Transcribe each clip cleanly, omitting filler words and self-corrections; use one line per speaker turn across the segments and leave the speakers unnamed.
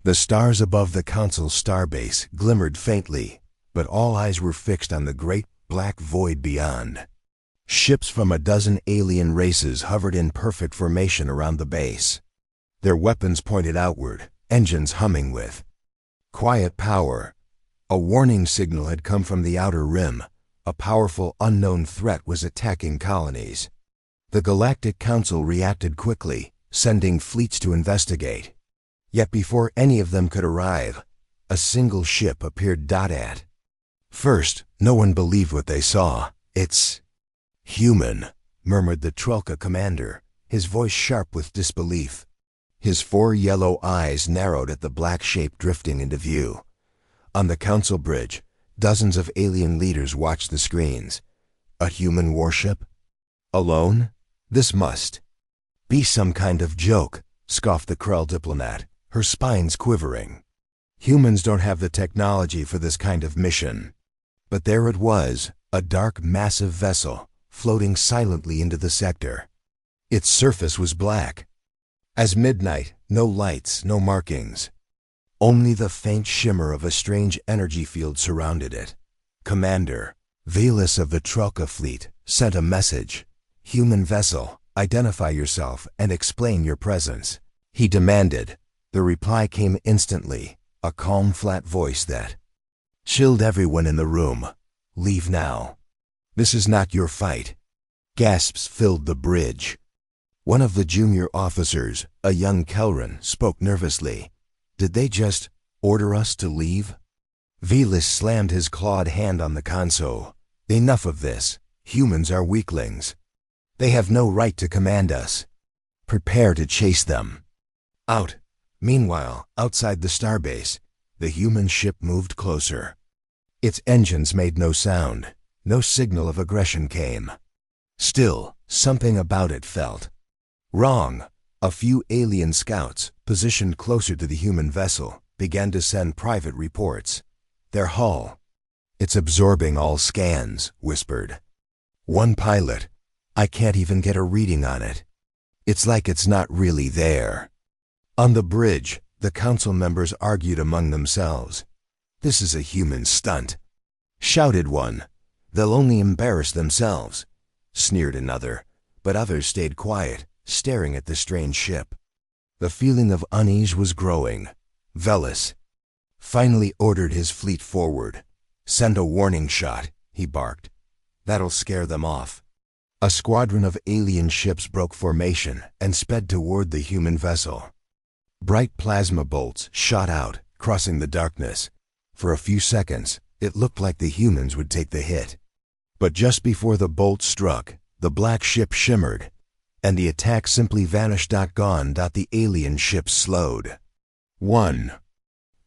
The stars above the Council's starbase glimmered faintly, but all eyes were fixed on the great black void beyond. Ships from a dozen alien races hovered in perfect formation around the base. Their weapons pointed outward, engines humming with quiet power. A warning signal had come from the outer rim. A powerful unknown threat was attacking colonies. The Galactic Council reacted quickly, sending fleets to investigate. Yet before any of them could arrive, a single ship appeared. At first, no one believed what they saw. "It's human," murmured the Trelka commander, his voice sharp with disbelief. His 4 yellow eyes narrowed at the black shape drifting into view. On the Council bridge, dozens of alien leaders watched the screens. A human warship? Alone? This must be some kind of joke, scoffed the Krell diplomat, her spines quivering. Humans don't have the technology for this kind of mission. But there it was, a dark, massive vessel, floating silently into the sector. Its surface was black as midnight, no lights, no markings. Only the faint shimmer of a strange energy field surrounded it. Commander Velis of the Trelka fleet sent a message. "Human vessel, identify yourself and explain your presence," he demanded. The reply came instantly, a calm, flat voice that chilled everyone in the room. "Leave now. This is not your fight." Gasps filled the bridge. One of the junior officers, a young Kelran, spoke nervously. "Did they just order us to leave?" Velis slammed his clawed hand on the console. "Enough of this. Humans are weaklings. They have no right to command us. Prepare to chase them out." Meanwhile, outside the starbase, the human ship moved closer. Its engines made no sound. No signal of aggression came. Still, something about it felt wrong. A few alien scouts, positioned closer to the human vessel, began to send private reports. Their hull, "It's absorbing all scans," whispered one pilot. "I can't even get a reading on it. It's like it's not really there." On the bridge, the council members argued among themselves. "This is a human stunt," shouted one. "They'll only embarrass themselves," sneered another, but others stayed quiet, staring at the strange ship. The feeling of unease was growing. Velis finally ordered his fleet forward. "Send a warning shot," he barked. "That'll scare them off." A squadron of alien ships broke formation and sped toward the human vessel. Bright plasma bolts shot out, crossing the darkness. For a few seconds, it looked like the humans would take the hit. But just before the bolt struck, the black ship shimmered, and the attack simply vanished. Gone. The alien ships slowed. One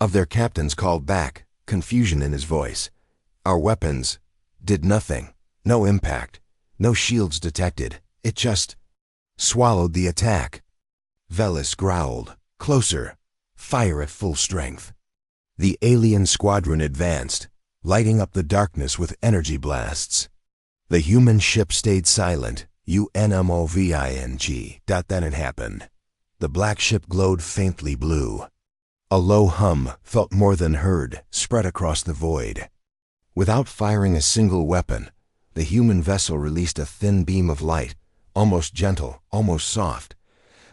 of their captains called back, confusion in his voice. "Our weapons did nothing. No impact. No shields detected. It just swallowed the attack." Velis growled. "Closer. Fire at full strength." The alien squadron advanced, lighting up the darkness with energy blasts. The human ship stayed silent. UNMOVING. Then it happened. The black ship glowed faintly blue. A low hum, felt more than heard, spread across the void. Without firing a single weapon, the human vessel released a thin beam of light, almost gentle, almost soft.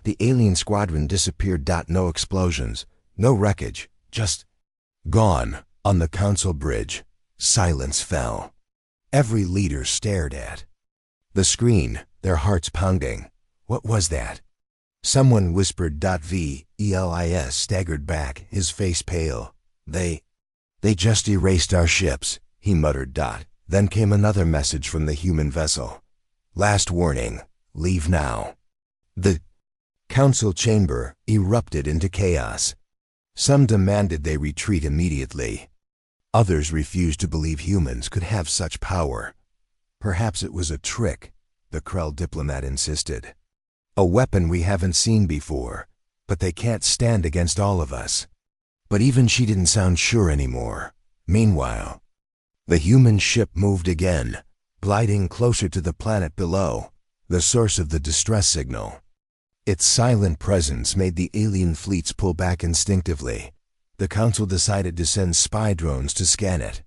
The alien squadron disappeared. No explosions, no wreckage, just gone. On the council bridge, silence fell. Every leader stared at the screen, their hearts pounding. What was that? Someone whispered. Velis staggered back, his face pale. They just erased our ships," he muttered. Then came another message from the human vessel. "Last warning, leave now." The council chamber erupted into chaos. Some demanded they retreat immediately. Others refused to believe humans could have such power. "Perhaps it was a trick," the Krell diplomat insisted. "A weapon we haven't seen before, but they can't stand against all of us." But even she didn't sound sure anymore. Meanwhile, the human ship moved again, gliding closer to the planet below, the source of the distress signal. Its silent presence made the alien fleets pull back instinctively. the Council decided to send spy drones to scan it.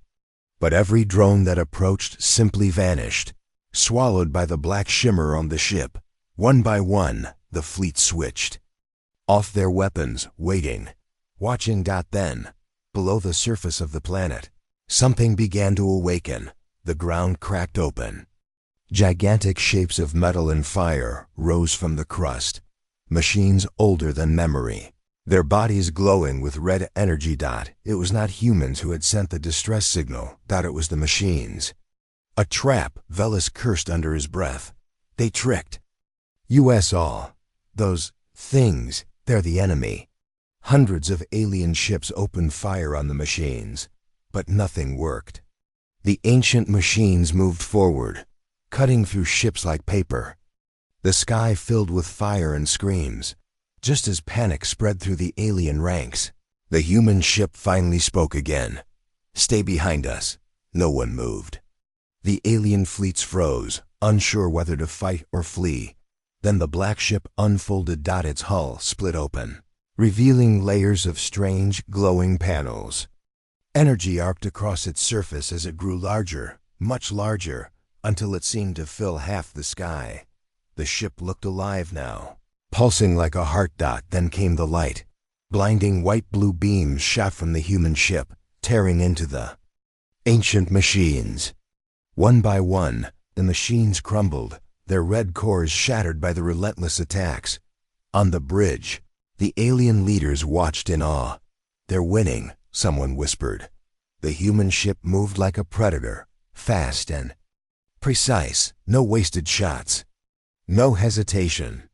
But every drone that approached simply vanished, swallowed by the black shimmer on the ship. One by one, the fleet switched off their weapons, waiting, watching. Then, below the surface of the planet, something began to awaken. The ground cracked open. Gigantic shapes of metal and fire rose from the crust, machines older than memory, their bodies glowing with red energy. It was not humans who had sent the distress signal. It was the machines. A trap, Velis cursed under his breath. They tricked us all. Those things, they're the enemy. Hundreds of alien ships opened fire on the machines, but nothing worked. The ancient machines moved forward, cutting through ships like paper. The sky filled with fire and screams. Just as panic spread through the alien ranks, the human ship finally spoke again. "Stay behind us." No one moved. The alien fleets froze, unsure whether to fight or flee. Then the black ship unfolded. Its hull split open, revealing layers of strange, glowing panels. Energy arced across its surface as it grew larger, much larger, until it seemed to fill half the sky. The ship looked alive now, pulsing like a heart. Then came the light. Blinding white-blue beams shot from the human ship, tearing into the ancient machines. One by one, the machines crumbled, their red cores shattered by the relentless attacks. On the bridge, the alien leaders watched in awe. "They're winning," someone whispered. The human ship moved like a predator, fast and precise, no wasted shots, no hesitation.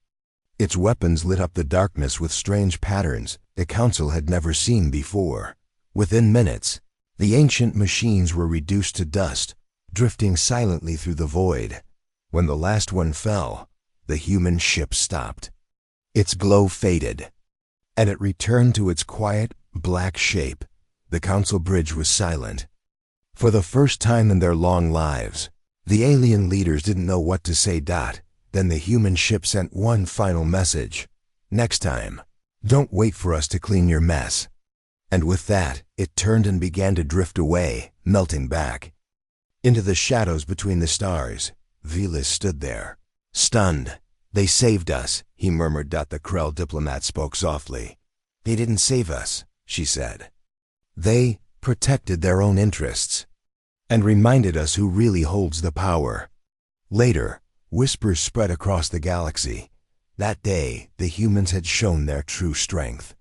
Its weapons lit up the darkness with strange patterns the Council had never seen before. Within minutes, the ancient machines were reduced to dust, drifting silently through the void. When the last one fell, the human ship stopped. Its glow faded, and it returned to its quiet, black shape. The Council bridge was silent. For the first time in their long lives, the alien leaders didn't know what to say. Then the human ship sent one final message. "Next time, don't wait for us to clean your mess." And with that, it turned and began to drift away, melting back into the shadows between the stars. Velis stood there, stunned. "They saved us," he murmured. The Krell diplomat spoke softly. "They didn't save us," she said. "They protected their own interests and reminded us who really holds the power." Later, whispers spread across the galaxy. That day, the humans had shown their true strength,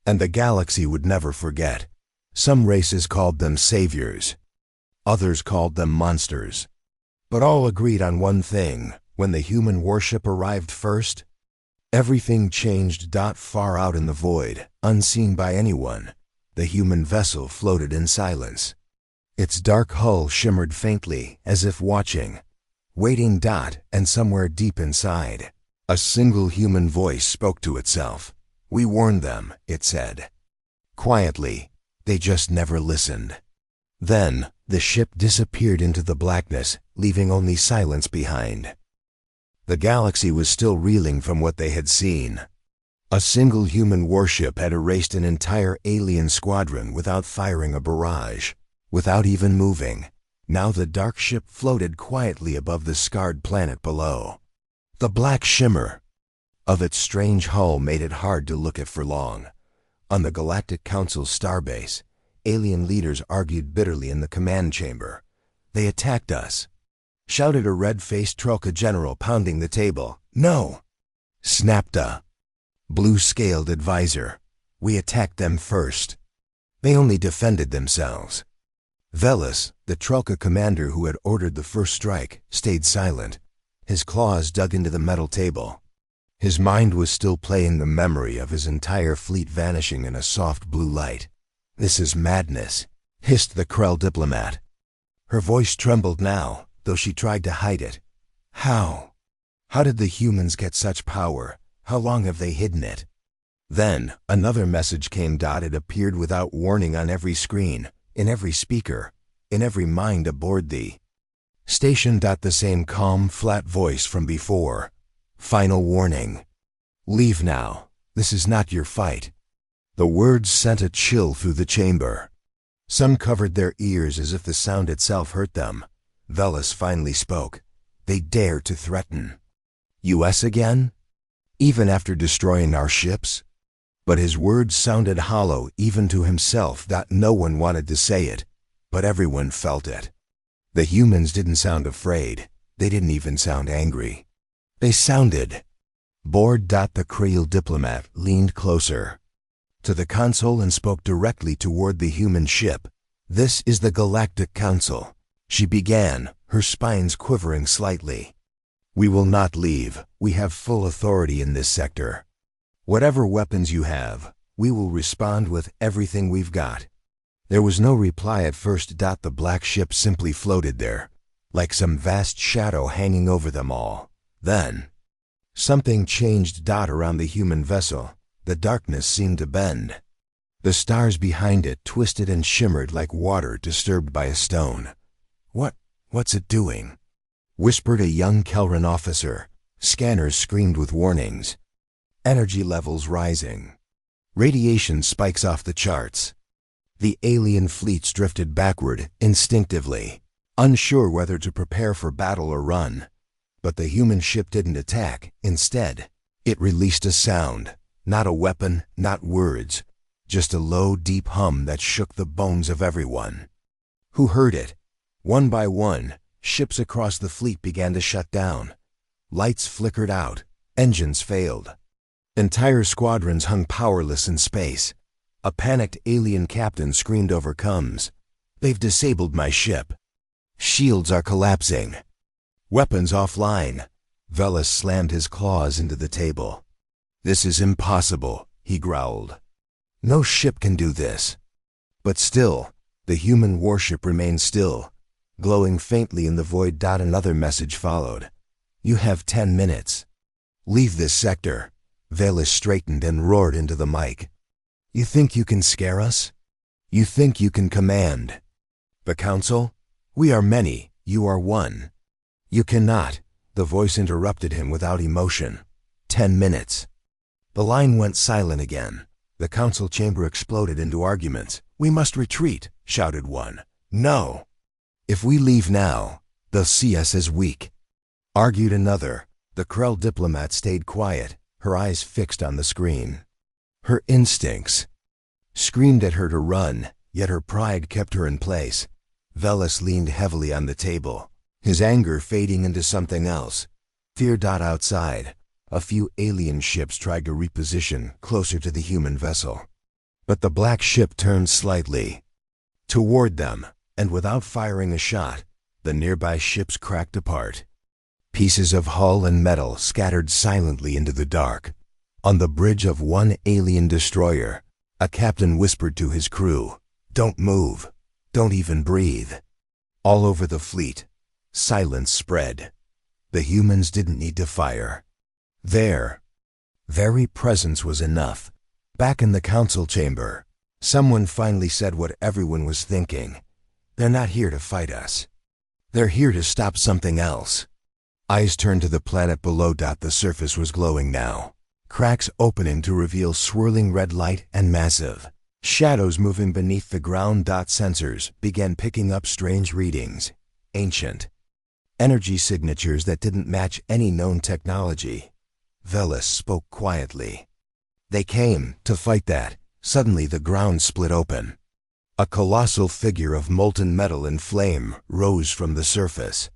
and the galaxy would never forget. Some races called them saviors, others called them monsters, but all agreed on one thing: when the human warship arrived first, everything changed. Far out in the void, unseen by anyone, the human vessel floated in silence. Its dark hull shimmered faintly, as if watching, waiting. And somewhere deep inside, a single human voice spoke to itself. "We warned them," it said. Quietly, they just never listened. Then, the ship disappeared into the blackness, leaving only silence behind. The galaxy was still reeling from what they had seen. A single human warship had erased an entire alien squadron without firing a barrage, without even moving. Now the dark ship floated quietly above the scarred planet below. The black shimmer of its strange hull made it hard to look at for long. On the Galactic Council's starbase, alien leaders argued bitterly in the command chamber. "They attacked us," shouted a red-faced Trolka general, pounding the table. "No," snapped a blue-scaled advisor. "We attacked them first. They only defended themselves." Velis, the Trolka commander who had ordered the first strike, stayed silent, his claws dug into the metal table. His mind was still playing the memory of his entire fleet vanishing in a soft blue light. "This is madness," hissed the Krell diplomat. Her voice trembled now, though she tried to hide it. How did the humans get such power? How long have they hidden it?" Then, another message came. It appeared without warning on every screen, in every speaker, in every mind aboard the station. The same calm, flat voice from before. "Final warning. Leave now. This is not your fight." The words sent a chill through the chamber. Some covered their ears as if the sound itself hurt them. Velis finally spoke. They dared to threaten. US again? Even after destroying our ships? But his words sounded hollow even to himself. That no one wanted to say it, but everyone felt it. The humans didn't sound afraid. They didn't even sound angry. They sounded bored. The Creole diplomat leaned closer to the console and spoke directly toward the human ship. This is the Galactic Council, she began, her spines quivering slightly. We will not leave. We have full authority in this sector. Whatever weapons you have, we will respond with everything we've got. There was no reply at first. The black ship simply floated there, like some vast shadow hanging over them all. Then, something changed. Around the human vessel, the darkness seemed to bend. The stars behind it twisted and shimmered like water disturbed by a stone. What's it doing? Whispered a young Kelran officer. Scanners screamed with warnings. Energy levels rising. Radiation spikes off the charts. The alien fleets drifted backward instinctively, unsure whether to prepare for battle or run. But the human ship didn't attack. Instead, it released a sound. Not a weapon, not words. Just a low, deep hum that shook the bones of everyone who heard it. One by one, ships across the fleet began to shut down. Lights flickered out. Engines failed. Entire squadrons hung powerless in space. A panicked alien captain screamed over comms. They've disabled my ship. Shields are collapsing. Weapons offline. Velis slammed his claws into the table. This is impossible, he growled. No ship can do this. But still, the human warship remained still, glowing faintly in the void. Another message followed. You have 10 minutes. Leave this sector. Velis straightened and roared into the mic. You think you can scare us? You think you can command the council? We are many, you are one. You cannot. The voice interrupted him without emotion. 10 minutes. The line went silent again. The council chamber exploded into arguments. We must retreat, shouted one. No. If we leave now, they'll see us as weak, argued another. The Krell diplomat stayed quiet, her eyes fixed on the screen. Her instincts screamed at her to run, yet her pride kept her in place. Velis leaned heavily on the table, his anger fading into something else. Fear. Outside, a few alien ships tried to reposition closer to the human vessel. But the black ship turned slightly toward them, and without firing a shot, the nearby ships cracked apart. Pieces of hull and metal scattered silently into the dark. On the bridge of one alien destroyer, a captain whispered to his crew, "Don't move. Don't even breathe." All over the fleet, silence spread. The humans didn't need to fire. Their very presence was enough. Back in the council chamber, someone finally said what everyone was thinking. They're not here to fight us. They're here to stop something else. Eyes turned to the planet below. The surface was glowing now, cracks opening to reveal swirling red light and massive shadows moving beneath the ground. Sensors began picking up strange readings, ancient energy signatures that didn't match any known technology. Velis spoke quietly. They came to fight that. Suddenly the ground split open. A colossal figure of molten metal and flame rose from the surface.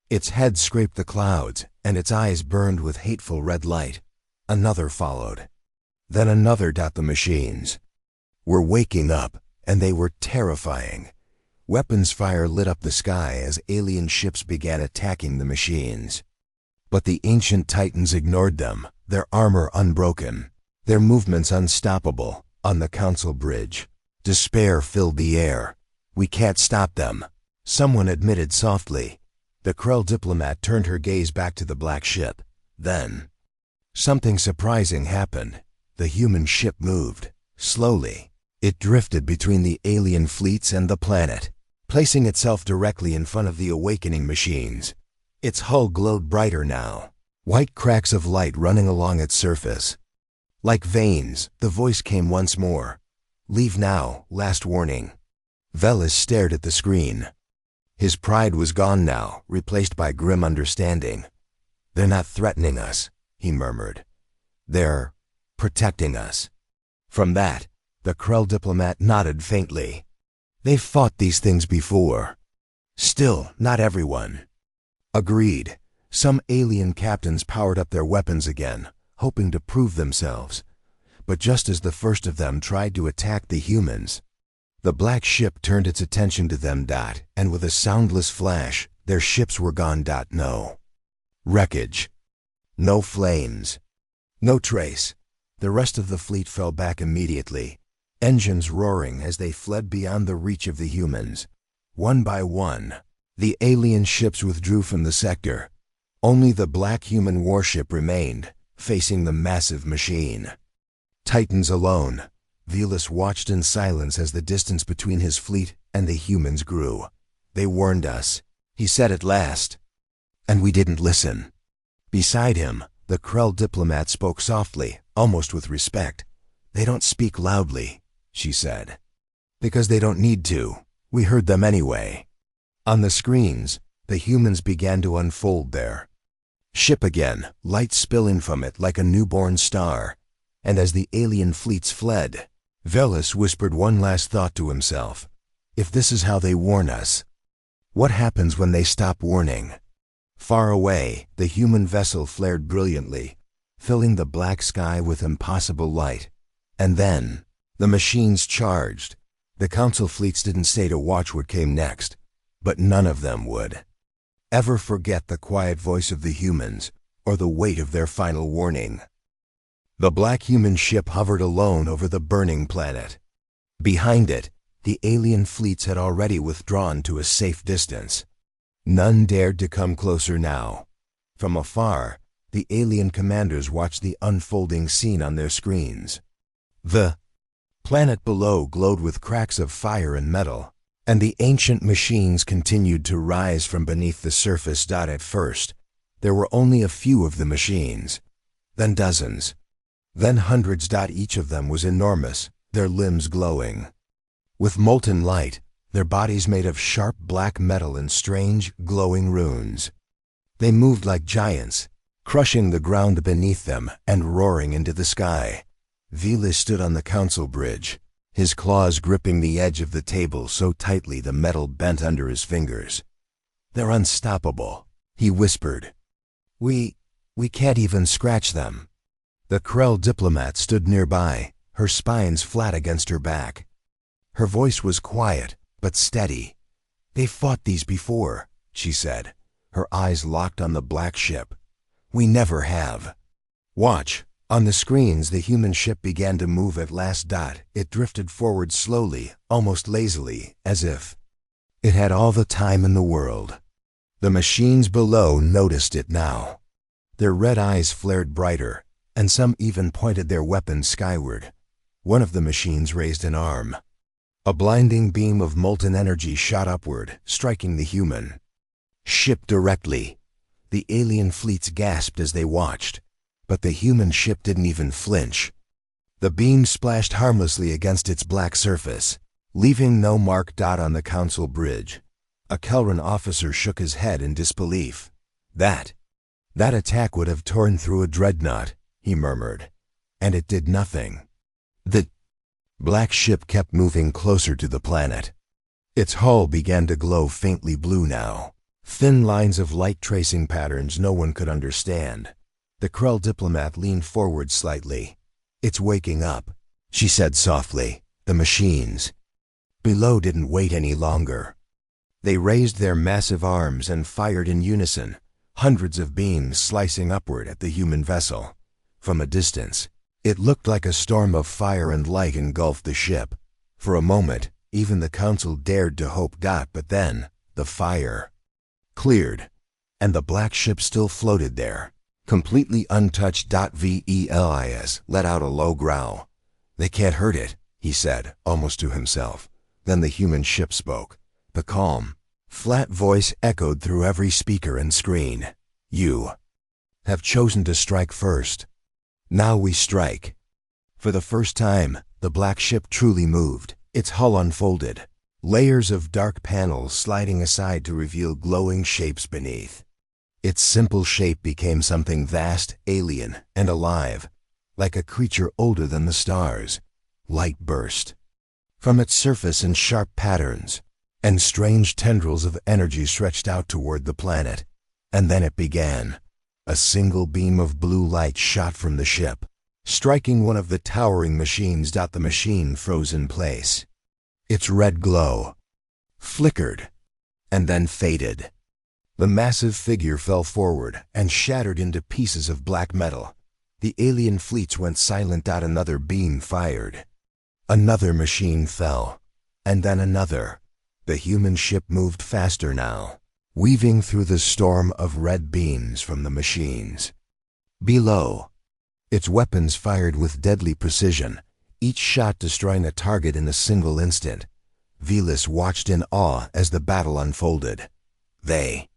Its head scraped the clouds, and its eyes burned with hateful red light. Another followed. Then another. The machines were waking up, and they were terrifying. Weapons fire lit up the sky as alien ships began attacking the machines. But the ancient titans ignored them, their armor unbroken, their movements unstoppable. On the council bridge, despair filled the air. We can't stop them, someone admitted softly. The Krell diplomat turned her gaze back to the black ship. Then, something surprising happened. The human ship moved. Slowly, it drifted between the alien fleets and the planet, placing itself directly in front of the awakening machines. Its hull glowed brighter now, white cracks of light running along its surface. Like veins, the voice came once more. Leave now, last warning. Velis stared at the screen. His pride was gone now, replaced by grim understanding. They're not threatening us, he murmured. They're protecting us. From that, the Krell diplomat nodded faintly. They've fought these things before. Still, not everyone. Agreed. Some alien captains powered up their weapons again, hoping to prove themselves. But just as the first of them tried to attack the humans, the black ship turned its attention to them. And with a soundless flash, their ships were gone. No wreckage. No flames. No trace. The rest of the fleet fell back immediately, engines roaring as they fled beyond the reach of the humans. One by one, the alien ships withdrew from the sector. Only the black human warship remained, facing the massive machine. Titans alone, Velis watched in silence as the distance between his fleet and the humans grew. They warned us, he said at last. And we didn't listen. Beside him, the Krell diplomat spoke softly, almost with respect. They don't speak loudly, she said. Because they don't need to. We heard them anyway. On the screens, the humans began to unfold their ship again, light spilling from it like a newborn star. And as the alien fleets fled, Velis whispered one last thought to himself. If this is how they warn us, what happens when they stop warning? Far away, the human vessel flared brilliantly, filling the black sky with impossible light. And then, the machines charged. The council fleets didn't stay to watch what came next, but none of them would ever forget the quiet voice of the humans or the weight of their final warning. The black human ship hovered alone over the burning planet. Behind it, the alien fleets had already withdrawn to a safe distance. None dared to come closer now. From afar, the alien commanders watched the unfolding scene on their screens. The planet below glowed with cracks of fire and metal, and the ancient machines continued to rise from beneath the surface. At first, there were only a few of the machines, then dozens, then hundreds. Each of them was enormous, their limbs glowing with molten light, their bodies made of sharp black metal and strange, glowing runes. They moved like giants, crushing the ground beneath them and roaring into the sky. Velis stood on the council bridge, his claws gripping the edge of the table so tightly the metal bent under his fingers. They're unstoppable, he whispered. We can't even scratch them. The Krell diplomat stood nearby, her spines flat against her back. Her voice was quiet, but steady. They've fought these before, she said, her eyes locked on the black ship. We never have. Watch. On the screens, the human ship began to move at last. It drifted forward slowly, almost lazily, as if it had all the time in the world. The machines below noticed it now. Their red eyes flared brighter, and some even pointed their weapons skyward. One of the machines raised an arm. A blinding beam of molten energy shot upward, striking the human ship directly. The alien fleets gasped as they watched, but the human ship didn't even flinch. The beam splashed harmlessly against its black surface, leaving no mark. On the council bridge, a Kelran officer shook his head in disbelief. That attack would have torn through a dreadnought, he murmured, and it did nothing. The black ship kept moving closer to the planet. Its hull began to glow faintly blue now, thin lines of light tracing patterns no one could understand. The Krell diplomat leaned forward slightly. It's waking up, she said softly. The machines below didn't wait any longer. They raised their massive arms and fired in unison, hundreds of beams slicing upward at the human vessel. From a distance, it looked like a storm of fire and light engulfed the ship. For a moment, even the council dared to hope. But then, the fire cleared, and the black ship still floated there, completely untouched. Velis let out a low growl. They can't hurt it, he said, almost to himself. Then the human ship spoke. The calm, flat voice echoed through every speaker and screen. You have chosen to strike first. Now we strike. For the first time, the black ship truly moved. Its hull unfolded, layers of dark panels sliding aside to reveal glowing shapes beneath. Its simple shape became something vast, alien, and alive, like a creature older than the stars. Light burst from its surface in sharp patterns, and strange tendrils of energy stretched out toward the planet. And then it began. A single beam of blue light shot from the ship, striking one of the towering machines. The machine froze in place. Its red glow flickered and then faded. The massive figure fell forward and shattered into pieces of black metal. The alien fleets went silent. Another beam fired. Another machine fell, and then another. The human ship moved faster now, weaving through the storm of red beams from the machines. Below, its weapons fired with deadly precision, each shot destroying a target in a single instant. Velas watched in awe as the battle unfolded. They're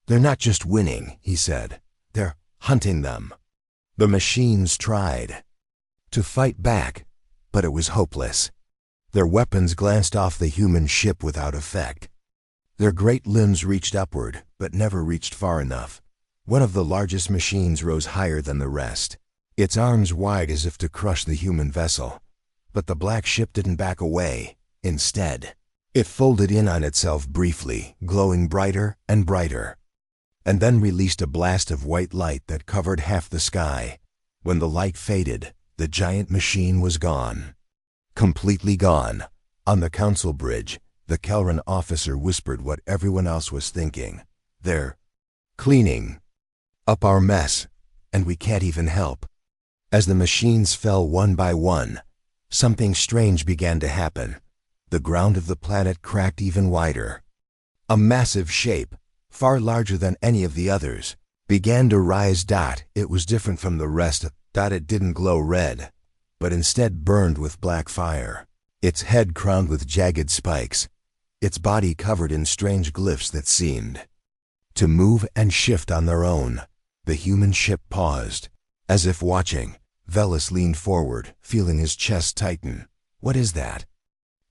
not just winning, he said. They're hunting them. The machines tried to fight back, but it was hopeless. Their weapons glanced off the human ship without effect. Their great limbs reached upward, but never reached far enough. One of the largest machines rose higher than the rest, its arms wide as if to crush the human vessel. But the black ship didn't back away. Instead, it folded in on itself briefly, glowing brighter and brighter, and then released a blast of white light that covered half the sky. When the light faded, the giant machine was gone. Completely gone. On the council bridge, the Kelran officer whispered what everyone else was thinking. They're cleaning up our mess, and we can't even help. As the machines fell one by one, something strange began to happen. The ground of the planet cracked even wider. A massive shape, far larger than any of the others, began to rise. It was different from the rest. It didn't glow red, but instead burned with black fire. Its head crowned with jagged spikes, its body covered in strange glyphs that seemed to move and shift on their own. The human ship paused, as if watching. Velas leaned forward, feeling his chest tighten. "What is that?"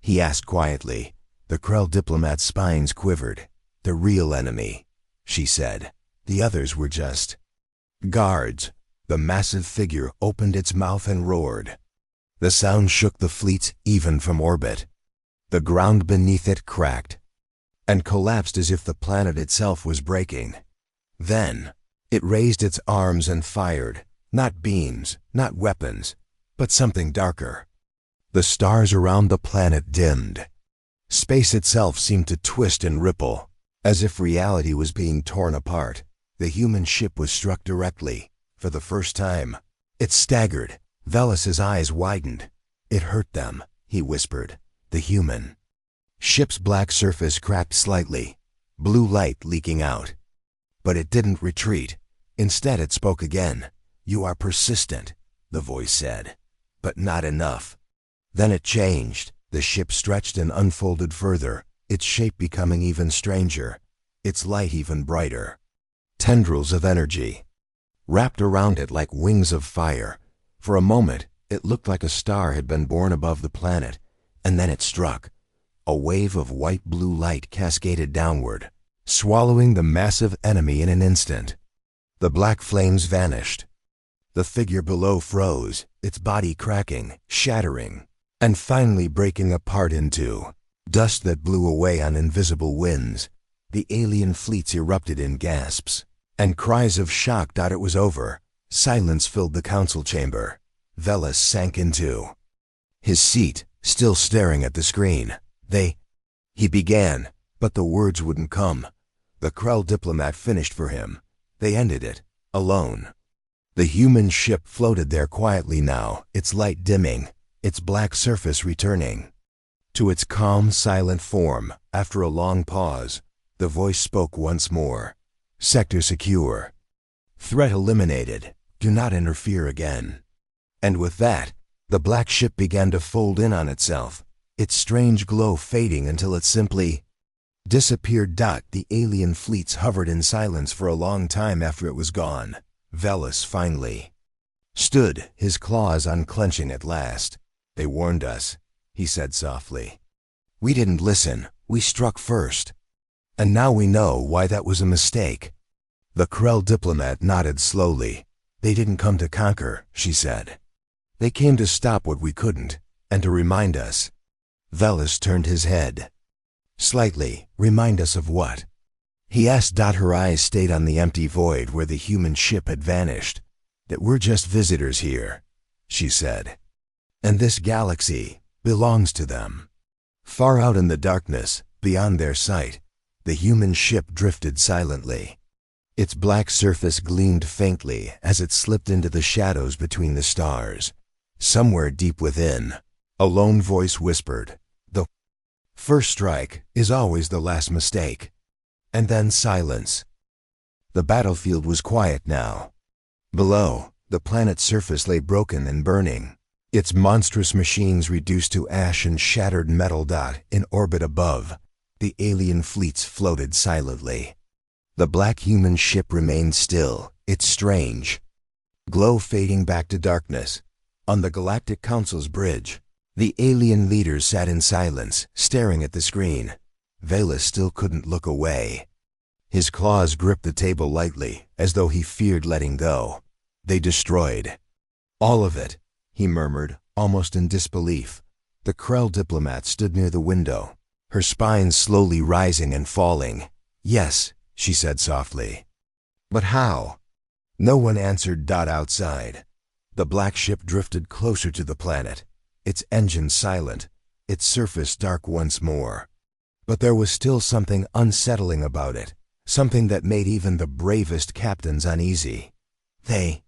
he asked quietly. The Krell diplomat's spines quivered. "The real enemy," she said. "The others were just guards." The massive figure opened its mouth and roared. The sound shook the fleets even from orbit. The ground beneath it cracked and collapsed as if the planet itself was breaking. Then it raised its arms and fired, not beams, not weapons, but something darker. The stars around the planet dimmed. Space itself seemed to twist and ripple, as if reality was being torn apart. The human ship was struck directly. For the first time, it staggered. Velas's eyes widened. "It hurt them," he whispered. The human ship's black surface cracked slightly, blue light leaking out. But it didn't retreat. Instead, it spoke again. "You are persistent," the voice said, "but not enough." Then it changed. The ship stretched and unfolded further, its shape becoming even stranger, its light even brighter. Tendrils of energy wrapped around it like wings of fire. For a moment, it looked like a star had been born above the planet, and then it struck. A wave of white-blue light cascaded downward, swallowing the massive enemy in an instant. The black flames vanished. The figure below froze, its body cracking, shattering, and finally breaking apart into dust that blew away on invisible winds. The alien fleets erupted in gasps and cries of shock. It was over. Silence filled the council chamber. Velas sank into his seat, still staring at the screen. He began, but the words wouldn't come. The Krell diplomat finished for him. They ended it, alone. The human ship floated there quietly now, its light dimming, its black surface returning to its calm, silent form. After a long pause, the voice spoke once more. "Sector secure. Threat eliminated. Do not interfere again." And with that, the black ship began to fold in on itself, its strange glow fading until it simply disappeared. The alien fleets hovered in silence for a long time after it was gone. Velas finally stood, his claws unclenching at last. "They warned us," he said softly. "We didn't listen. We struck first. And now we know why that was a mistake." The Krell diplomat nodded slowly. "They didn't come to conquer," she said. "They came to stop what we couldn't, and to remind us." Velis turned his head. "Slightly. Remind us of what?" he asked. Her eyes stayed on the empty void where the human ship had vanished. "That we're just visitors here," she said. "And this galaxy belongs to them." Far out in the darkness, beyond their sight, the human ship drifted silently. Its black surface gleamed faintly as it slipped into the shadows between the stars. Somewhere deep within, a lone voice whispered, "The first strike is always the last mistake." And then silence. The battlefield was quiet now. Below, the planet's surface lay broken and burning, its monstrous machines reduced to ash and shattered metal. In orbit above, the alien fleets floated silently. The black human ship remained still, its strange glow fading back to darkness. On the Galactic Council's bridge, the alien leaders sat in silence, staring at the screen. Velis still couldn't look away. His claws gripped the table lightly, as though he feared letting go. "They destroyed all of it," he murmured, almost in disbelief. The Krell diplomat stood near the window, her spine slowly rising and falling. "Yes," she said softly. "But how?" No one answered. Outside, the black ship drifted closer to the planet, its engine silent, its surface dark once more. But there was still something unsettling about it, something that made even the bravest captains uneasy. "They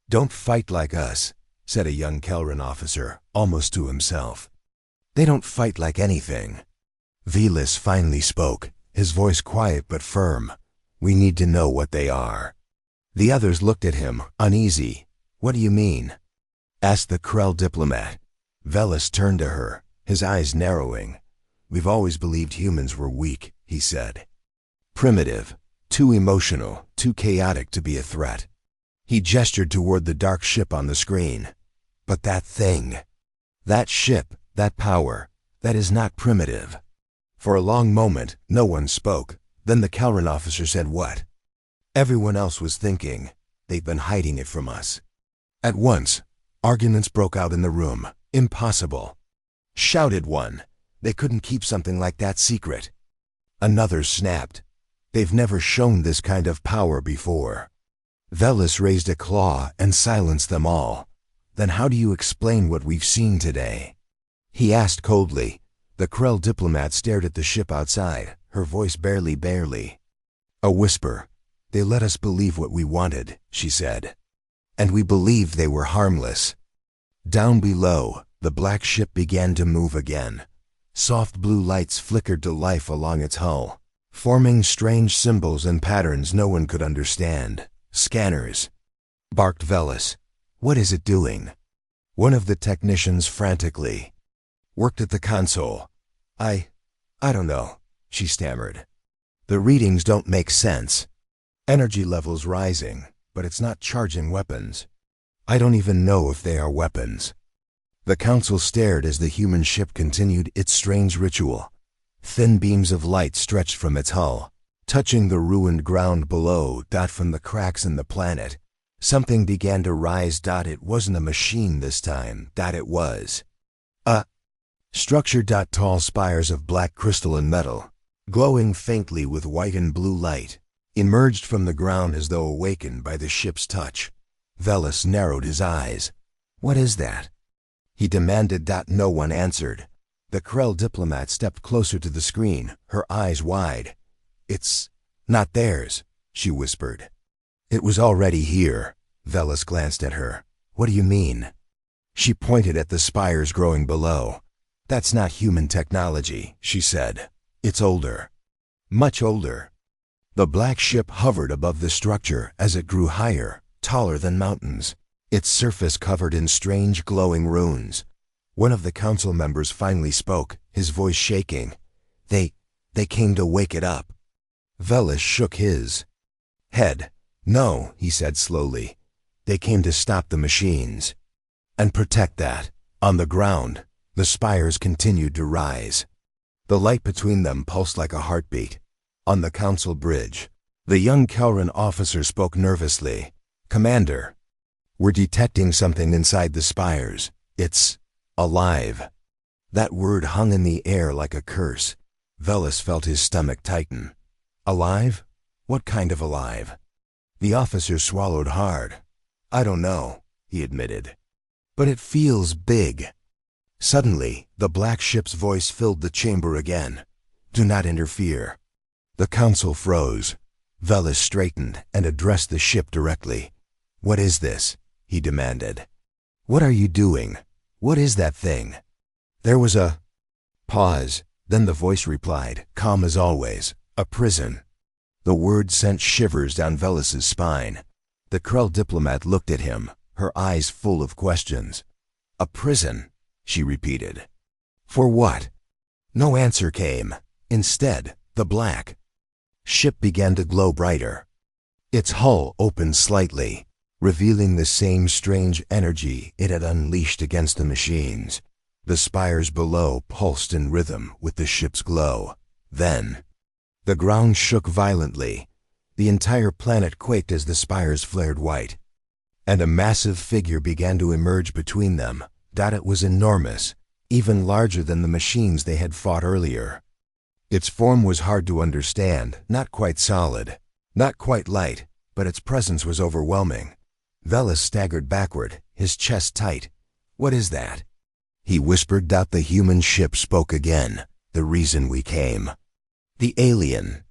don't fight like us," said a young Kelran officer, almost to himself. "They don't fight like anything." Velis finally spoke, his voice quiet but firm. "We need to know what they are." The others looked at him, uneasy. "What do you mean?" asked the Krell diplomat. Velis turned to her, his eyes narrowing. "We've always believed humans were weak," he said. "Primitive, too emotional, too chaotic to be a threat." He gestured toward the dark ship on the screen. "But that thing, that ship, that power, that is not primitive." For a long moment, no one spoke. Then the Kelran officer said, "What?" Everyone else was thinking. "They've been hiding it from us." At once, arguments broke out in the room. "Impossible!" shouted one. "They couldn't keep something like that secret." Another snapped. "They've never shown this kind of power before." Velis raised a claw and silenced them all. "Then how do you explain what we've seen today?" he asked coldly. The Krell diplomat stared at the ship outside, her voice barely a whisper. "They let us believe what we wanted," she said. "And we believed they were harmless." Down below, the black ship began to move again. Soft blue lights flickered to life along its hull, forming strange symbols and patterns no one could understand. "Scanners," barked Velis. "What is it doing?" One of the technicians frantically worked at the console. I don't know," she stammered. "The readings don't make sense. Energy levels rising, but it's not charging weapons. I don't even know if they are weapons." The council stared as the human ship continued its strange ritual. Thin beams of light stretched from its hull, touching the ruined ground below. From the cracks in the planet, something began to rise. It wasn't a machine this time. It was a structure. Tall spires of black crystal and metal, glowing faintly with white and blue light, emerged from the ground as though awakened by the ship's touch. Velis narrowed his eyes. "What is that?" he demanded. No one answered. The Krell diplomat stepped closer to the screen, her eyes wide. "It's not theirs," she whispered. "It was already here." Velis glanced at her. "What do you mean?" She pointed at the spires growing below. "That's not human technology," she said. "It's older. Much older." The black ship hovered above the structure as it grew higher, taller than mountains, its surface covered in strange glowing runes. One of the council members finally spoke, his voice shaking. They came to wake it up." Velis shook his head. "No," he said slowly. They came to stop the machines and protect that. On the ground, the spires continued to rise. The light between them pulsed like a heartbeat. On the council bridge, the young Kelran officer spoke nervously. "Commander, we're detecting something inside the spires. It's alive." That word hung in the air like a curse. Velis felt his stomach tighten. Alive? What kind of alive? The officer swallowed hard. "I don't know," he admitted. "But it feels big." Suddenly, the black ship's voice filled the chamber again. "Do not interfere." The council froze. Velis straightened and addressed the ship directly. "What is this?" he demanded. "What are you doing? What is that thing?" There was a pause. Then the voice replied, calm as always, "A prison." The word sent shivers down Velis's spine. The Krell diplomat looked at him, her eyes full of questions. "A prison," she repeated. "For what?" No answer came. Instead, the black ship began to glow brighter. Its hull opened slightly, revealing the same strange energy it had unleashed against the machines. The spires below pulsed in rhythm with the ship's glow. Then, the ground shook violently. The entire planet quaked as the spires flared white. And a massive figure began to emerge between them. It was enormous, even larger than the machines they had fought earlier. Its form was hard to understand, not quite solid, not quite light, but its presence was overwhelming. Velis staggered backward, his chest tight. "What is that?" he whispered. The human ship spoke again. "The reason we came." The alien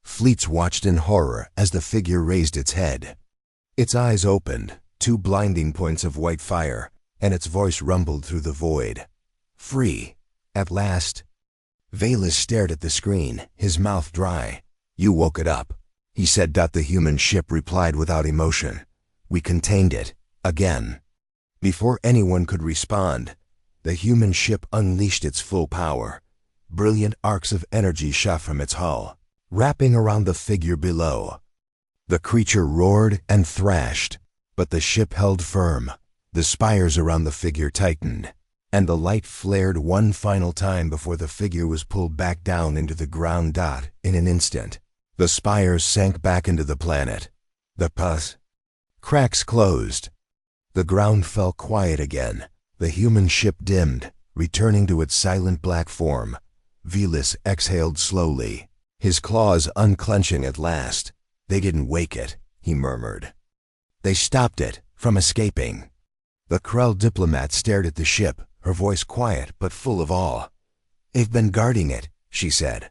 fleets watched in horror as the figure raised its head. Its eyes opened, two blinding points of white fire, and its voice rumbled through the void. "Free, at last." Velis stared at the screen, his mouth dry. "You woke it up," he said. The human ship replied without emotion. "We contained it, again." Before anyone could respond, the human ship unleashed its full power. Brilliant arcs of energy shot from its hull, wrapping around the figure below. The creature roared and thrashed, but the ship held firm. The spires around the figure tightened, and the light flared one final time before the figure was pulled back down into the ground. In an instant, the spires sank back into the planet. The pus cracks closed. The ground fell quiet again. The human ship dimmed, returning to its silent black form. Velis exhaled slowly, his claws unclenching at last. "They didn't wake it," he murmured. "They stopped it from escaping." The Krell diplomat stared at the ship, her voice quiet but full of awe. "They've been guarding it," she said,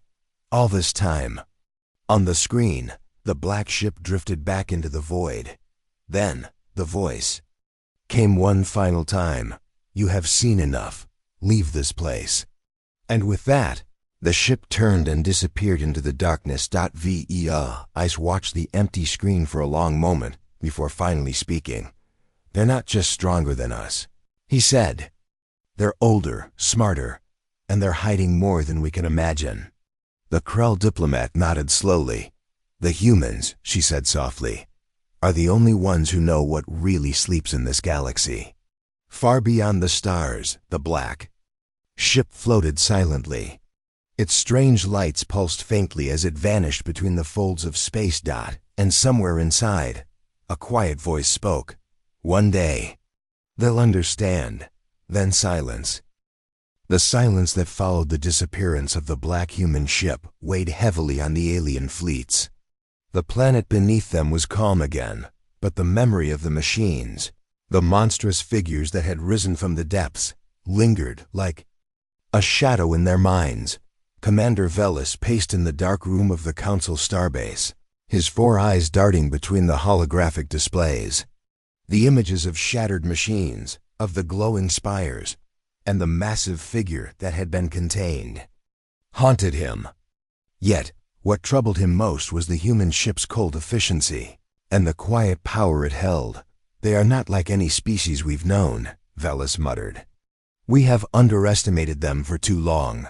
"all this time." On the screen, the black ship drifted back into the void. Then, the voice came one final time. "You have seen enough. Leave this place." And with that, the ship turned and disappeared into the darkness. Ice watched the empty screen for a long moment before finally speaking. "They're not just stronger than us," he said. "They're older, smarter, and they're hiding more than we can imagine." The Krell diplomat nodded slowly. "The humans," she said softly, "are the only ones who know what really sleeps in this galaxy." Far beyond the stars, the black ship floated silently. Its strange lights pulsed faintly as it vanished between the folds of space. And somewhere inside, a quiet voice spoke. "One day, they'll understand." Then silence. The silence that followed the disappearance of the black human ship weighed heavily on the alien fleets. The planet beneath them was calm again, but the memory of the machines, the monstrous figures that had risen from the depths, lingered like a shadow in their minds. Commander Velis paced in the dark room of the Council starbase, his four eyes darting between the holographic displays. The images of shattered machines, of the glowing spires, and the massive figure that had been contained, haunted him. Yet, what troubled him most was the human ship's cold efficiency, and the quiet power it held. "They are not like any species we've known," Velis muttered. "We have underestimated them for too long."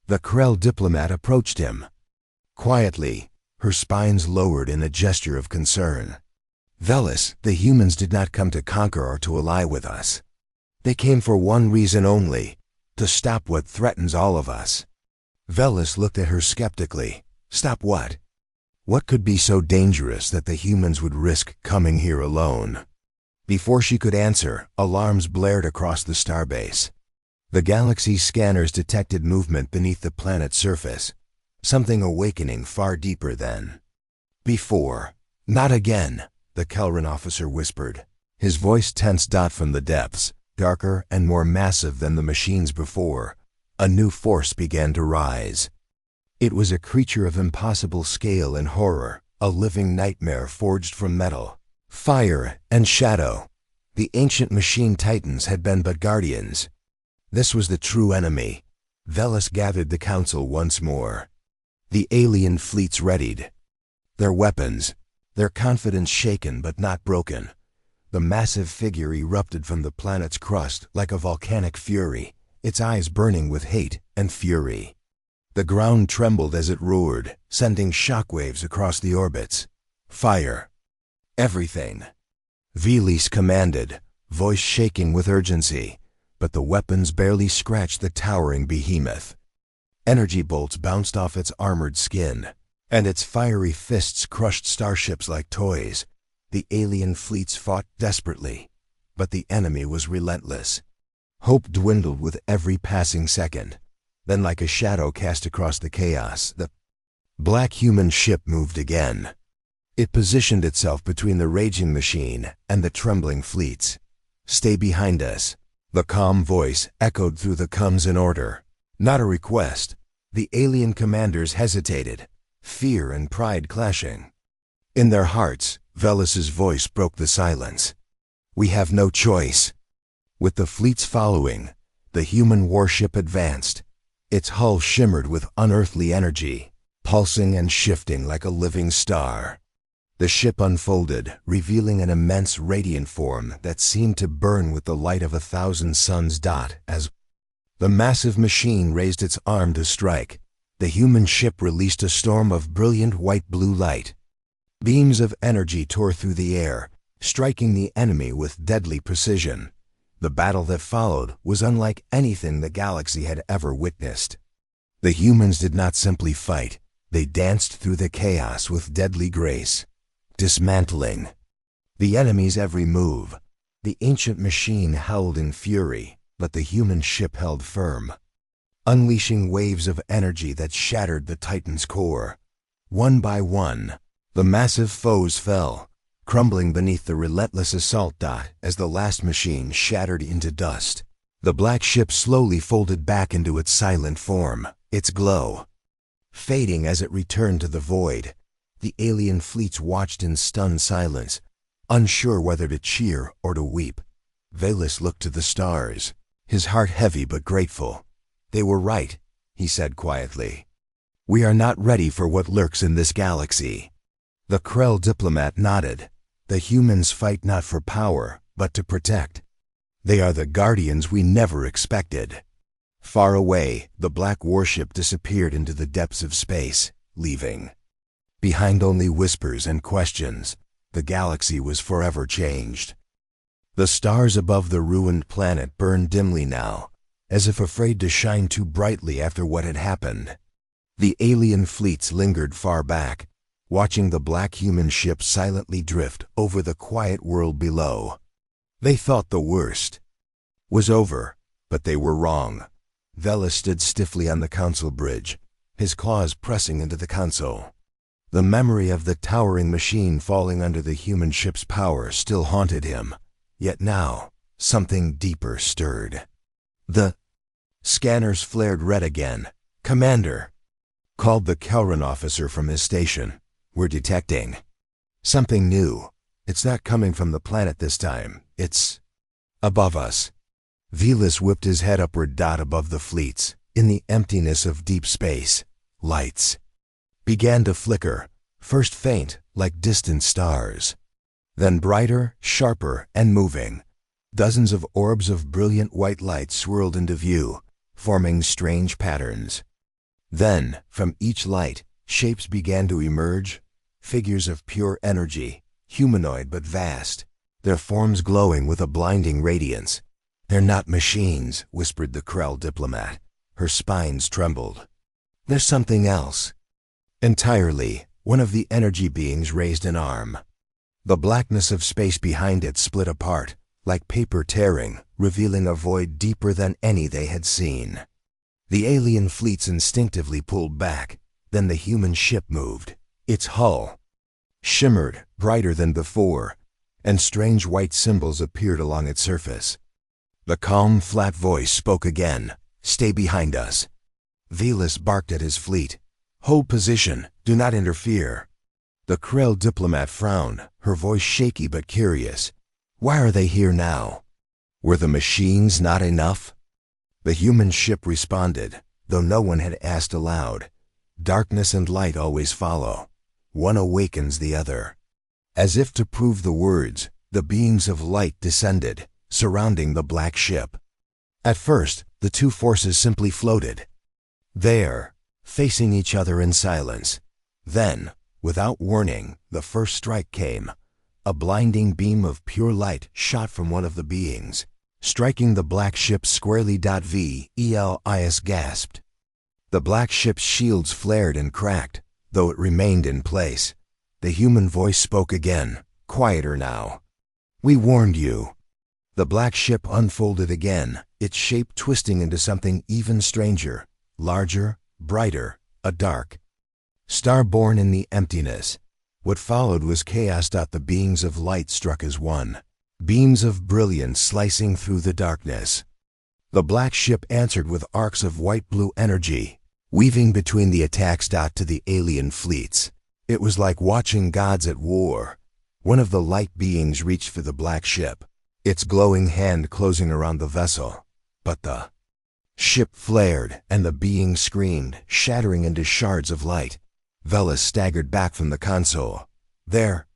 The Krell diplomat approached him. Quietly, her spines lowered in a gesture of concern. Velis, the humans did not come to conquer or to ally with us. They came for one reason only, to stop what threatens all of us. Velis looked at her skeptically. Stop what? What could be so dangerous that the humans would risk coming here alone? Before she could answer, alarms blared across the starbase. The galaxy's scanners detected movement beneath the planet's surface, something awakening far deeper than before. Not again, the Kelran officer whispered. His voice tensed from the depths, darker and more massive than the machines before. A new force began to rise. It was a creature of impossible scale and horror, a living nightmare forged from metal, fire, and shadow. The ancient machine titans had been but guardians. This was the true enemy. Velis gathered the council once more. The alien fleets readied. Their weapons, their confidence shaken but not broken. The massive figure erupted from the planet's crust like a volcanic fury, its eyes burning with hate and fury. The ground trembled as it roared, sending shockwaves across the orbits. Fire. Everything. Velis commanded, voice shaking with urgency, but the weapons barely scratched the towering behemoth. Energy bolts bounced off its armored skin, and its fiery fists crushed starships like toys. The alien fleets fought desperately, but the enemy was relentless. Hope dwindled with every passing second. Then, like a shadow cast across the chaos, the black human ship moved again. It positioned itself between the raging machine and the trembling fleets. Stay behind us. The calm voice echoed through the comms in order. Not a request. The alien commanders hesitated, fear and pride clashing. In their hearts, Velis's voice broke the silence. We have no choice. With the fleets following, the human warship advanced. Its hull shimmered with unearthly energy, pulsing and shifting like a living star. The ship unfolded, revealing an immense radiant form that seemed to burn with the light of 1,000 suns. As the massive machine raised its arm to strike, the human ship released a storm of brilliant white-blue light. Beams of energy tore through the air, striking the enemy with deadly precision. The battle that followed was unlike anything the galaxy had ever witnessed. The humans did not simply fight, they danced through the chaos with deadly grace, dismantling the enemy's every move. The ancient machine howled in fury, but the human ship held firm, unleashing waves of energy that shattered the Titan's core. One by one, the massive foes fell, crumbling beneath the relentless assault. As the last machine shattered into dust, the black ship slowly folded back into its silent form, its glow fading as it returned to the void. The alien fleets watched in stunned silence, unsure whether to cheer or to weep. Velis looked to the stars, his heart heavy but grateful. They were right, he said quietly. We are not ready for what lurks in this galaxy. The Krell diplomat nodded. The humans fight not for power, but to protect. They are the guardians we never expected. Far away, the black warship disappeared into the depths of space, leaving behind only whispers and questions. The galaxy was forever changed. The stars above the ruined planet burned dimly now, as if afraid to shine too brightly after what had happened. The alien fleets lingered far back, watching the black human ship silently drift over the quiet world below. They thought the worst was over, but they were wrong. Velis stood stiffly on the council bridge, his claws pressing into the console. The memory of the towering machine falling under the human ship's power still haunted him. Yet now, something deeper stirred. The scanners flared red again. Commander, called the Kelran officer from his station. We're detecting something new. It's not coming from the planet this time. It's above us. Velis whipped his head upward. Above the fleets, in the emptiness of deep space, lights began to flicker, first faint, like distant stars, then brighter, sharper, and moving. Dozens of orbs of brilliant white light swirled into view, forming strange patterns. Then, from each light, shapes began to emerge, figures of pure energy, humanoid but vast, their forms glowing with a blinding radiance. "They're not machines," whispered the Krell diplomat. Her spines trembled. "There's something else." Entirely, one of the energy beings raised an arm. The blackness of space behind it split apart, like paper tearing, revealing a void deeper than any they had seen. The alien fleets instinctively pulled back, then the human ship moved. Its hull shimmered, brighter than before, and strange white symbols appeared along its surface. The calm, flat voice spoke again. "Stay behind us." Velas barked at his fleet. "Hold position, do not interfere." The Krell diplomat frowned, her voice shaky but curious. "Why are they here now? Were the machines not enough?" The human ship responded, though no one had asked aloud. "Darkness and light always follow. One awakens the other." As if to prove the words, the beings of light descended, surrounding the black ship. At first, the two forces simply floated there, facing each other in silence. Then, without warning, the first strike came. A blinding beam of pure light shot from one of the beings, striking the black ship squarely. Velas gasped. The black ship's shields flared and cracked, though it remained in place. The human voice spoke again, quieter now. "We warned you." The black ship unfolded again, its shape twisting into something even stranger, larger, brighter, a dark star born in the emptiness. What followed was chaos. The beings of light struck as one, beams of brilliance slicing through the darkness. The black ship answered with arcs of white-blue energy, weaving between the attacks. To the alien fleets, it was like watching gods at war. One of the light beings reached for the black ship, its glowing hand closing around the vessel. But the ship flared, and the being screamed, shattering into shards of light. Velas staggered back from the console. "They're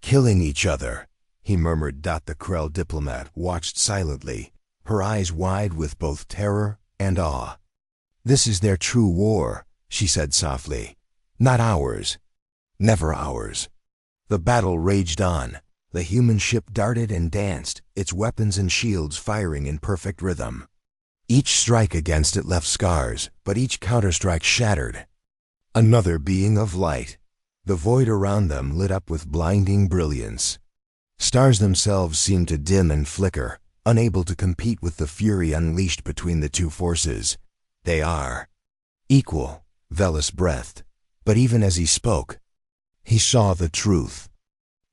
killing each other," he murmured. The Krell diplomat watched silently, her eyes wide with both terror and awe. "This is their true war," she said softly. "Not ours. Never ours." The battle raged on. The human ship darted and danced, its weapons and shields firing in perfect rhythm. Each strike against it left scars, but each counterstrike shattered. Another being of light. The void around them lit up with blinding brilliance. Stars themselves seemed to dim and flicker, unable to compete with the fury unleashed between the two forces. "They are equal," Velas breathed. But even as he spoke, he saw the truth.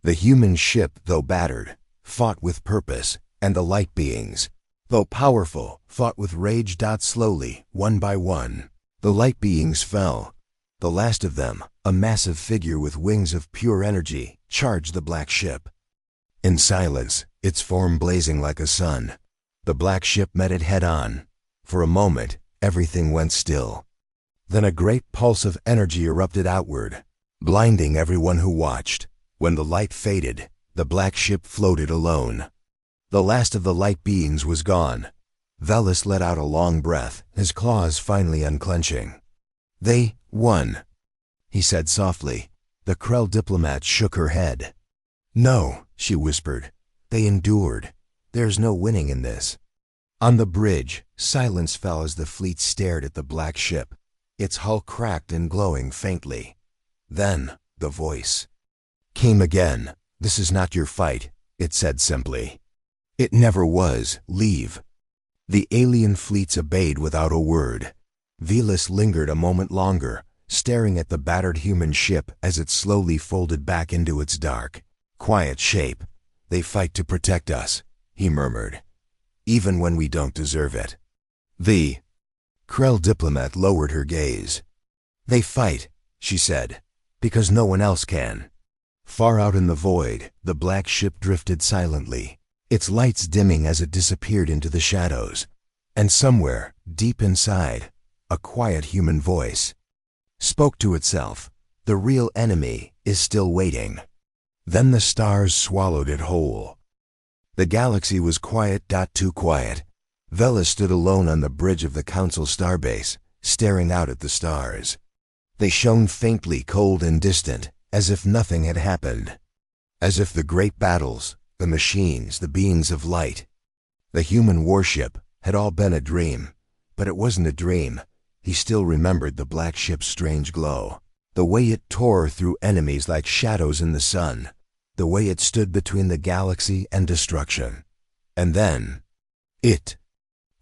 The human ship, though battered, fought with purpose, and the light beings, though powerful, fought with rage. Slowly, one by one, the light beings fell. The last of them, a massive figure with wings of pure energy, charged the black ship. In silence, its form blazing like a sun, the black ship met it head-on. For a moment, everything went still. Then a great pulse of energy erupted outward, blinding everyone who watched. When the light faded, the black ship floated alone. The last of the light beings was gone. Velas let out a long breath, his claws finally unclenching. "They won," he said softly. The Krell diplomat shook her head. "No," she whispered. "They endured. There's no winning in this." On the bridge, silence fell as the fleet stared at the black ship, its hull cracked and glowing faintly. Then, the voice came again. "This is not your fight," it said simply. "It never was. Leave." The alien fleets obeyed without a word. Velas lingered a moment longer, staring at the battered human ship as it slowly folded back into its dark, quiet shape. "They fight to protect us," he murmured, "even when we don't deserve it." The Krell diplomat lowered her gaze. "They fight," she said, "because no one else can." Far out in the void, the black ship drifted silently, its lights dimming as it disappeared into the shadows. And somewhere, deep inside, a quiet human voice spoke to itself. "The real enemy is still waiting." Then the stars swallowed it whole. The galaxy was quiet. Too quiet. Velas stood alone on the bridge of the Council starbase, staring out at the stars. They shone faintly, cold and distant, as if nothing had happened. As if the great battles, the machines, the beings of light, the human warship, had all been a dream. But it wasn't a dream. He still remembered the black ship's strange glow, the way it tore through enemies like shadows in the sun, the way it stood between the galaxy and destruction. And then, it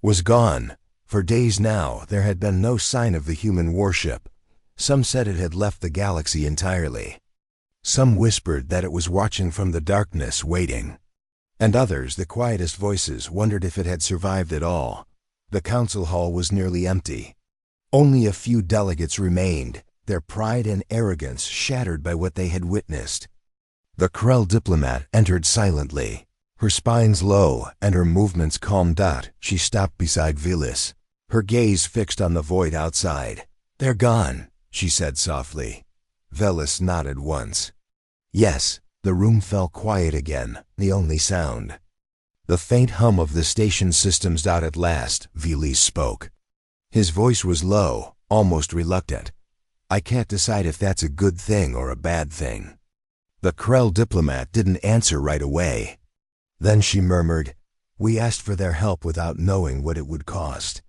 was gone. For days now, there had been no sign of the human warship. Some said it had left the galaxy entirely. Some whispered that it was watching from the darkness, waiting. And others, the quietest voices, wondered if it had survived at all. The council hall was nearly empty. Only a few delegates remained, their pride and arrogance shattered by what they had witnessed. The Krell diplomat entered silently, her spines low and her movements calm. She stopped beside Velis, her gaze fixed on the void outside. "They're gone," she said softly. Velis nodded once. Yes, the room fell quiet again, the only sound. The faint hum of the station systems. At last, Velis spoke. His voice was low, almost reluctant. "I can't decide if that's a good thing or a bad thing." The Krell diplomat didn't answer right away. Then she murmured, "We asked for their help without knowing what it would cost.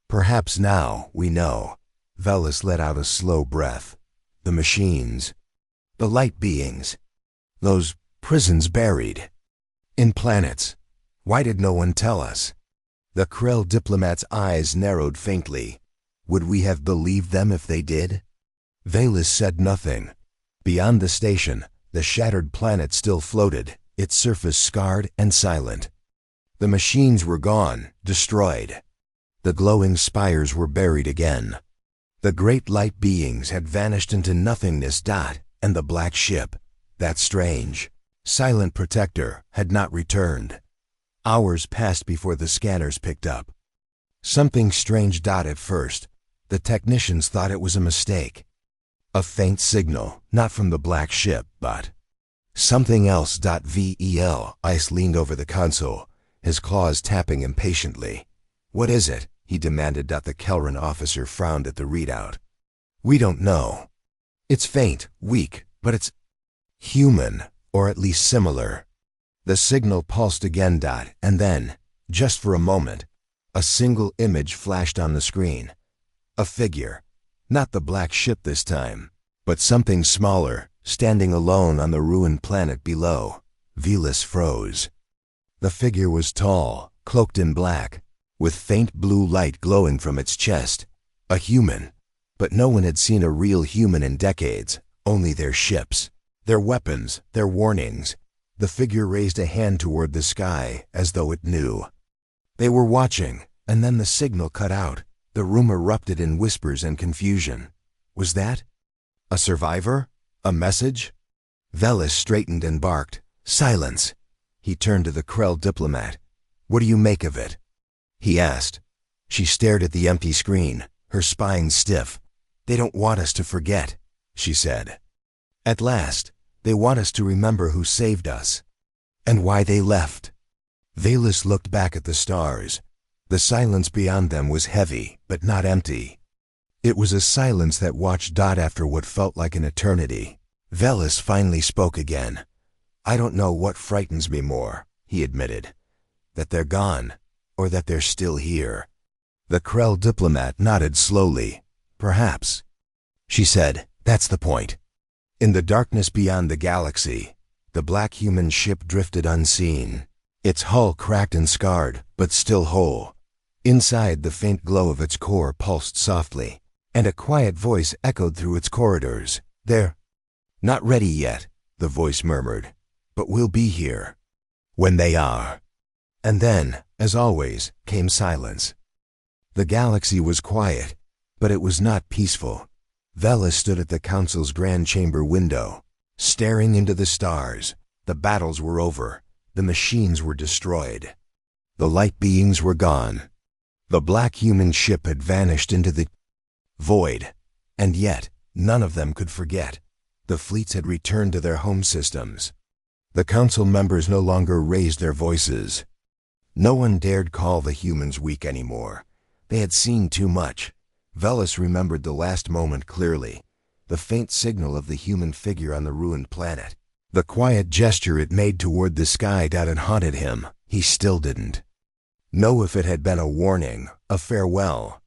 Perhaps now we know." Velis let out a slow breath. The machines, the light beings, those prisons buried in planets. Why did no one tell us? The Krell diplomat's eyes narrowed faintly. Would we have believed them if they did? Velis said nothing. Beyond the station, the shattered planet still floated, its surface scarred and silent. The machines were gone, destroyed. The glowing spires were buried again. The great light beings had vanished into nothingness. And the black ship, that strange, silent protector, had not returned. Hours passed before the scanners picked up. Something strange. At first, the technicians thought it was a mistake. A faint signal, not from the black ship, but something else. Ice leaned over the console, his claws tapping impatiently. "What is it?" he demanded. The Kelran officer frowned at the readout. "We don't know. It's faint, weak, but it's human, or at least similar." The signal pulsed again. And then, just for a moment, a single image flashed on the screen. A figure. Not the black ship this time, but something smaller, standing alone on the ruined planet below. Velis froze. The figure was tall, cloaked in black, with faint blue light glowing from its chest. A human. But no one had seen a real human in decades, only their ships, their weapons, their warnings. The figure raised a hand toward the sky, as though it knew. They were watching, and then the signal cut out. The room erupted in whispers and confusion. Was that a survivor? A message? Velis straightened and barked, "Silence!" He turned to the Krell diplomat. "What do you make of it?" he asked. She stared at the empty screen, her spine stiff. "They don't want us to forget," she said. "At last, they want us to remember who saved us, and why they left." Velis looked back at the stars. The silence beyond them was heavy, but not empty. It was a silence that watched. After what felt like an eternity, Velis finally spoke again. "I don't know what frightens me more," he admitted. "That they're gone, or that they're still here." The Krell diplomat nodded slowly. "Perhaps," she said, "that's the point." In the darkness beyond the galaxy, the black human ship drifted unseen, its hull cracked and scarred, but still whole. Inside, the faint glow of its core pulsed softly, and a quiet voice echoed through its corridors. "They're not ready yet," the voice murmured, "but we'll be here when they are." And then, as always, came silence. The galaxy was quiet, but it was not peaceful. Velis stood at the council's grand chamber window, staring into the stars. The battles were over. The machines were destroyed. The light beings were gone. The black human ship had vanished into the void. And yet, none of them could forget. The fleets had returned to their home systems. The council members no longer raised their voices. No one dared call the humans weak anymore. They had seen too much. Velis remembered the last moment clearly, the faint signal of the human figure on the ruined planet. The quiet gesture it made toward the sky had haunted him. He still didn't know if it had been a warning, a farewell,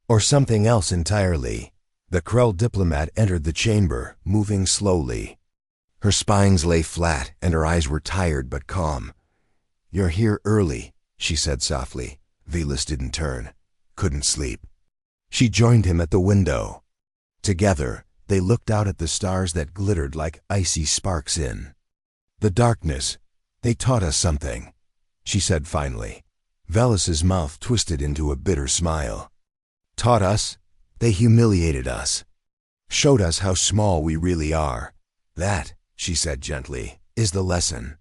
or something else entirely. The Krell diplomat entered the chamber, moving slowly. Her spines lay flat, and her eyes were tired but calm. "You're here early," she said softly. Velas didn't turn. Couldn't sleep. She joined him at the window. Together, they looked out at the stars that glittered like icy sparks in the darkness. "They taught us something," she said finally. Velas's mouth twisted into a bitter smile. "Taught us? They humiliated us. Showed us how small we really are. That," she said gently, "is the lesson."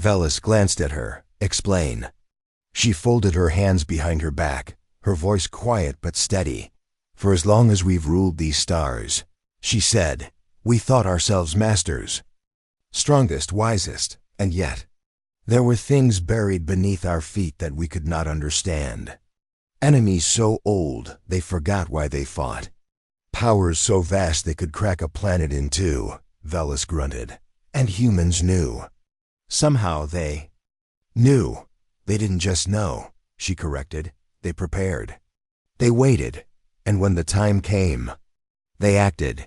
Velas glanced at her. "Explain." She folded her hands behind her back, her voice quiet but steady. "For as long as we've ruled these stars," she said, "we thought ourselves masters. Strongest, wisest, and yet there were things buried beneath our feet that we could not understand. Enemies so old they forgot why they fought. Powers so vast they could crack a planet in two," Velas grunted. "And humans knew. Somehow they knew. They didn't just know," she corrected. "They prepared. They waited. And when the time came, they acted."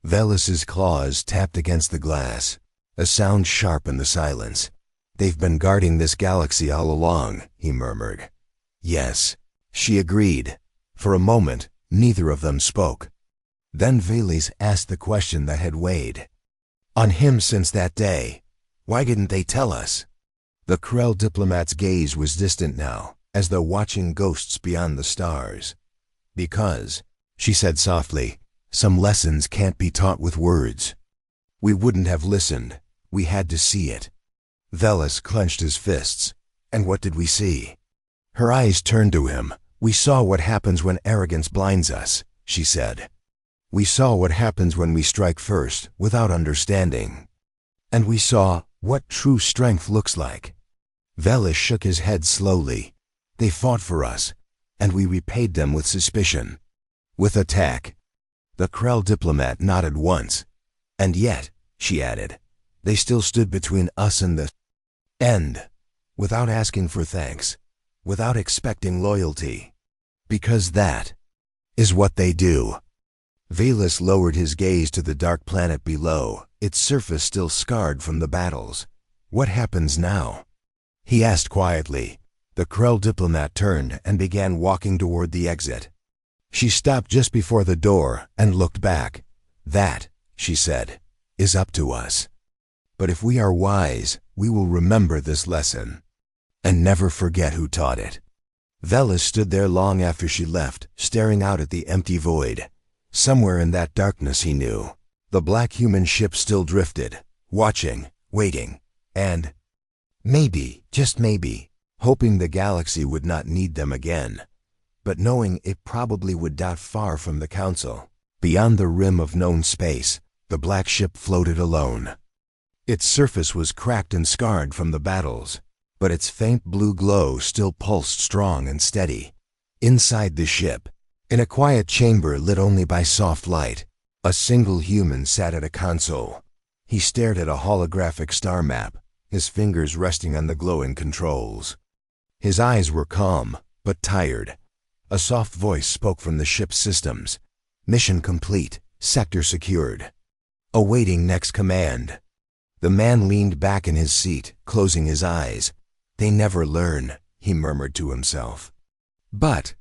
Velas's claws tapped against the glass, a sound sharp in the silence. "They've been guarding this galaxy all along," he murmured. "Yes," she agreed. For a moment, neither of them spoke. Then Velas asked the question that had weighed on him since that day. "Why didn't they tell us?" The Krell diplomat's gaze was distant now, as though watching ghosts beyond the stars. "Because," she said softly, "some lessons can't be taught with words. We wouldn't have listened. We had to see it." Velas clenched his fists. "And what did we see?" Her eyes turned to him. "We saw what happens when arrogance blinds us," she said. "We saw what happens when we strike first, without understanding. And we saw what true strength looks like." Velas shook his head slowly. "They fought for us, and we repaid them with suspicion. With attack." The Krell diplomat nodded once. "And yet," she added, "they still stood between us and the end, without asking for thanks, without expecting loyalty. Because that is what they do." Velas lowered his gaze to the dark planet below, its surface still scarred from the battles. "What happens now?" he asked quietly. The Krell diplomat turned and began walking toward the exit. She stopped just before the door and looked back. "That," she said, "is up to us. But if we are wise, we will remember this lesson and never forget who taught it." Velas stood there long after she left, staring out at the empty void. Somewhere in that darkness, he knew, the black human ship still drifted, watching, waiting, and maybe, just maybe, hoping the galaxy would not need them again, but knowing it probably would not far from the Council. Beyond the rim of known space, the black ship floated alone. Its surface was cracked and scarred from the battles, but its faint blue glow still pulsed strong and steady. Inside the ship, in a quiet chamber lit only by soft light, a single human sat at a console. He stared at a holographic star map, his fingers resting on the glowing controls. His eyes were calm, but tired. A soft voice spoke from the ship's systems. "Mission complete. Sector secured. Awaiting next command." The man leaned back in his seat, closing his eyes. "They never learn," he murmured to himself. "But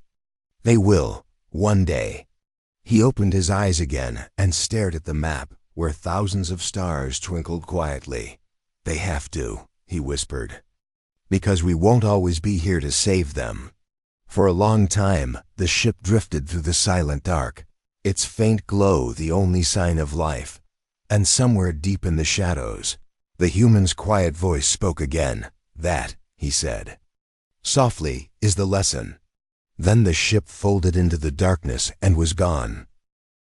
they will, one day." He opened his eyes again and stared at the map, where thousands of stars twinkled quietly. "They have to," he whispered. "Because we won't always be here to save them." For a long time, the ship drifted through the silent dark, its faint glow the only sign of life. And somewhere deep in the shadows, the human's quiet voice spoke again. "That," he said, softly, "is the lesson." Then the ship folded into the darkness and was gone.